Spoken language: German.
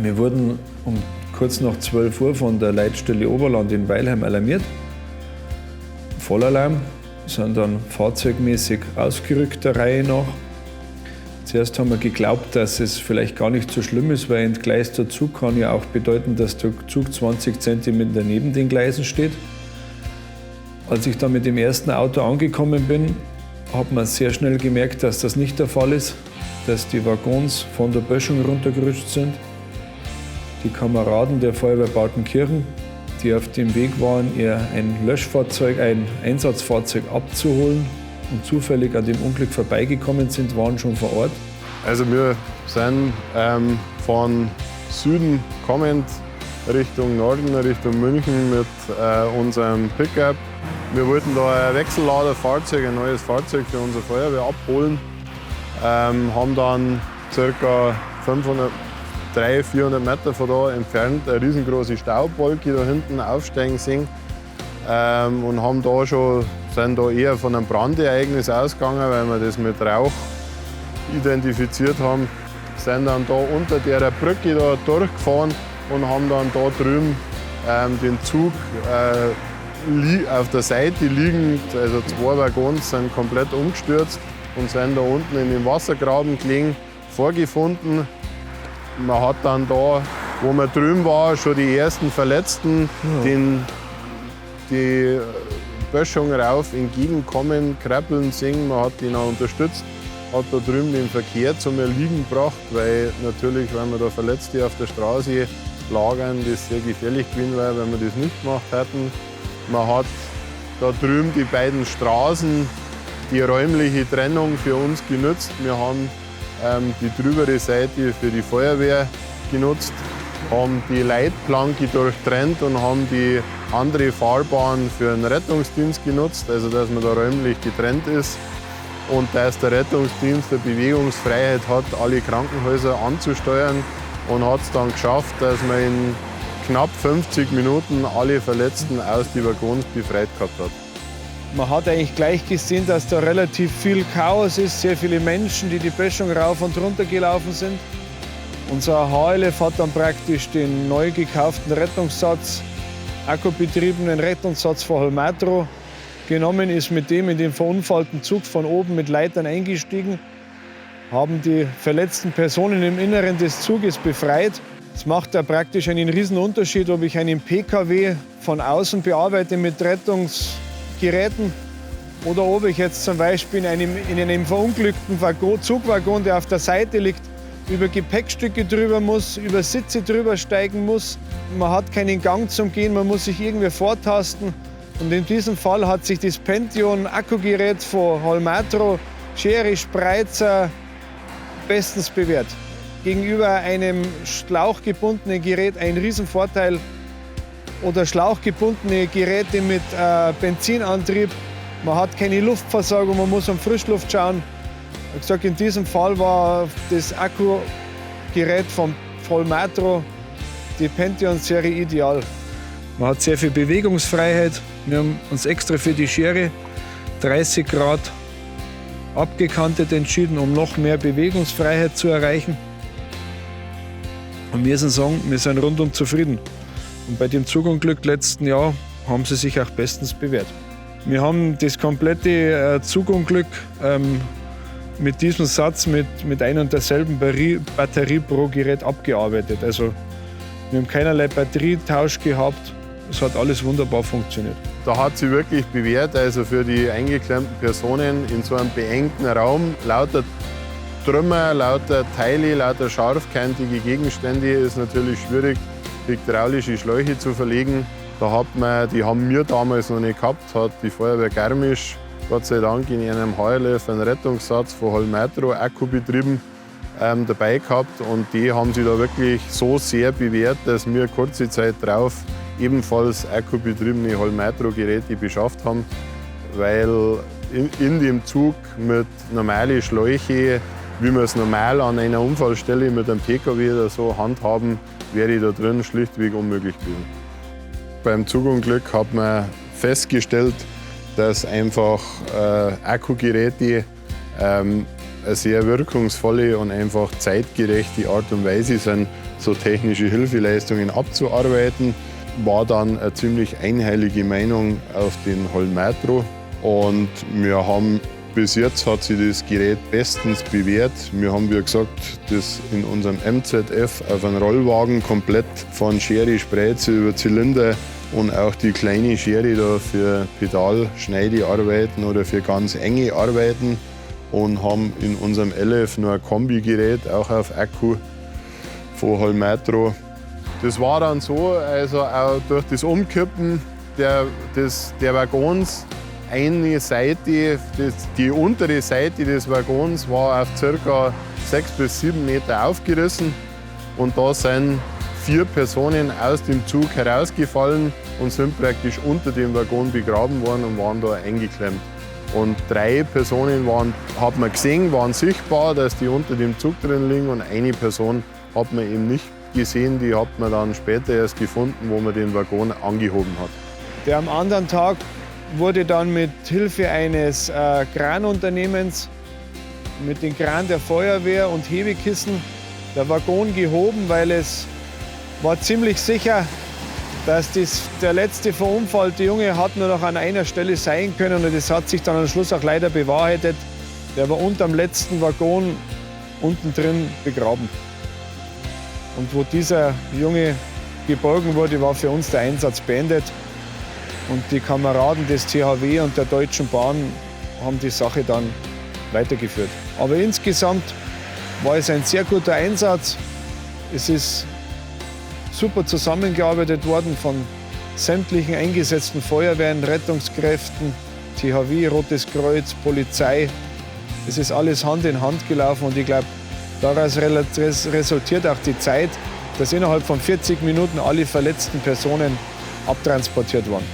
Wir wurden um kurz nach 12 Uhr von der Leitstelle Oberland in Weilheim alarmiert. Vollalarm, sind dann fahrzeugmäßig ausgerückt der Reihe nach. Zuerst haben wir geglaubt, dass es vielleicht gar nicht so schlimm ist, weil entgleister Zug kann ja auch bedeuten, dass der Zug 20 cm neben den Gleisen steht. Als ich dann mit dem ersten Auto angekommen bin, hat man sehr schnell gemerkt, dass das nicht der Fall ist, dass die Waggons von der Böschung runtergerutscht sind. Die Kameraden der Feuerwehr Baltenkirchen, die auf dem Weg waren, ihr ein Löschfahrzeug, ein Einsatzfahrzeug abzuholen und zufällig an dem Unglück vorbeigekommen sind, waren schon vor Ort. Also wir sind von Süden kommend Richtung Norden, Richtung München mit unserem Pickup. Wir wollten da ein Wechselladerfahrzeug, ein neues Fahrzeug für unsere Feuerwehr abholen. Haben dann ca. 300-400 Meter von da entfernt eine riesengroße Staubwolke da hinten aufsteigen sehen. Und haben da sind da eher von einem Brandereignis ausgegangen, weil wir das mit Rauch identifiziert haben. Sind dann da unter der Brücke da durchgefahren und haben dann da drüben den Zug auf der Seite liegend, also 2 Waggons sind komplett umgestürzt und sind da unten in den Wassergraben gelegen, vorgefunden. Man hat dann da, wo man drüben war, schon die ersten Verletzten, die Böschung rauf entgegenkommen, krabbeln, singen. Man hat die noch unterstützt, hat da drüben den Verkehr zum Erliegen gebracht, weil natürlich, wenn wir da Verletzte auf der Straße lagern, das sehr gefährlich gewesen wäre, wenn wir das nicht gemacht hätten. Man hat da drüben die beiden Straßen, die räumliche Trennung für uns genutzt. Wir haben die drübere Seite für die Feuerwehr genutzt, haben die Leitplanke durchtrennt und haben die andere Fahrbahn für den Rettungsdienst genutzt, also dass man da räumlich getrennt ist und dass der Rettungsdienst eine Bewegungsfreiheit hat, alle Krankenhäuser anzusteuern, und hat es dann geschafft, dass man in knapp 50 Minuten alle Verletzten aus den Waggons befreit gehabt hat. Man hat eigentlich gleich gesehen, dass da relativ viel Chaos ist, sehr viele Menschen, die Böschung rauf und runter gelaufen sind. Unser HLF hat dann praktisch den neu gekauften Rettungssatz, akkubetriebenen Rettungssatz von Holmatro genommen, ist mit dem in den verunfallten Zug von oben mit Leitern eingestiegen, haben die verletzten Personen im Inneren des Zuges befreit. Es macht da praktisch einen riesen Unterschied, ob ich einen PKW von außen bearbeite mit Rettungsgeräten oder ob ich jetzt zum Beispiel in einem verunglückten Zugwaggon, der auf der Seite liegt, über Gepäckstücke drüber muss, über Sitze drüber steigen muss. Man hat keinen Gang zum Gehen, man muss sich irgendwie vortasten. Und in diesem Fall hat sich das Pention-Akkugerät von Holmatro, Schere, Spreizer, bestens bewährt. Gegenüber einem schlauchgebundenen Gerät ein Riesenvorteil oder schlauchgebundene Geräte mit Benzinantrieb. Man hat keine Luftversorgung, man muss um Frischluft schauen. Ich sage, in diesem Fall war das Akkugerät von Holmatro, die Pention-Serie, ideal. Man hat sehr viel Bewegungsfreiheit. Wir haben uns extra für die Schere 30 Grad abgekantet entschieden, um noch mehr Bewegungsfreiheit zu erreichen. Und wir müssen sagen, wir sind rundum zufrieden. Und bei dem Zugunglück letzten Jahr haben sie sich auch bestens bewährt. Wir haben das komplette Zugunglück mit diesem Satz mit ein und derselben Batterie pro Gerät abgearbeitet. Also wir haben keinerlei Batterietausch gehabt. Es hat alles wunderbar funktioniert. Da hat sie wirklich bewährt, also für die eingeklemmten Personen in so einem beengten Raum, lauter Trümmer, lauter Teile, lauter scharfkantige Gegenstände, ist natürlich schwierig, hydraulische Schläuche zu verlegen. Die haben wir damals noch nicht gehabt, hat die Feuerwehr Garmisch Gott sei Dank in einem HLF einen Rettungssatz von Holmatro akkubetrieben dabei gehabt, und die haben sich da wirklich so sehr bewährt, dass wir kurze Zeit darauf ebenfalls akkubetriebene Holmatro-Geräte beschafft haben, weil in dem Zug mit normalen Schläuche, wie wir es normal an einer Unfallstelle mit einem PKW oder so handhaben, wäre da drin schlichtweg unmöglich gewesen. Beim Zugunglück hat man festgestellt, dass einfach Akkugeräte eine sehr wirkungsvolle und einfach zeitgerechte Art und Weise sind, so technische Hilfeleistungen abzuarbeiten. War dann eine ziemlich einhellige Meinung auf den Holmetro. Und wir haben bis jetzt hat sich das Gerät bestens bewährt. Wir haben, wie gesagt, das in unserem MZF auf einen Rollwagen komplett von Schere, Spreize über Zylinder und auch die kleine Schere da für Pedalschneidearbeiten oder für ganz enge Arbeiten und haben in unserem LF noch ein Kombigerät, auch auf Akku von Holmetro. Das war dann so, also auch durch das Umkippen der Waggons, eine Seite, die untere Seite des Waggons war auf ca. 6 bis 7 Meter aufgerissen und da sind 4 Personen aus dem Zug herausgefallen und sind praktisch unter dem Waggon begraben worden und waren da eingeklemmt. Und 3 Personen hat man gesehen, waren sichtbar, dass die unter dem Zug drin liegen und eine Person hat man eben nicht gesehen, die hat man dann später erst gefunden, wo man den Waggon angehoben hat. Der am anderen Tag wurde dann mit Hilfe eines Kranunternehmens mit dem Kran der Feuerwehr und Hebekissen der Waggon gehoben, weil es war ziemlich sicher, dass der letzte verunfallte Junge hat nur noch an einer Stelle sein können und das hat sich dann am Schluss auch leider bewahrheitet. Der war unterm letzten Waggon unten drin begraben. Und wo dieser Junge geborgen wurde, war für uns der Einsatz beendet. Und die Kameraden des THW und der Deutschen Bahn haben die Sache dann weitergeführt. Aber insgesamt war es ein sehr guter Einsatz. Es ist super zusammengearbeitet worden von sämtlichen eingesetzten Feuerwehren, Rettungskräften, THW, Rotes Kreuz, Polizei. Es ist alles Hand in Hand gelaufen und ich glaube, daraus resultiert auch die Zeit, dass innerhalb von 40 Minuten alle verletzten Personen abtransportiert wurden.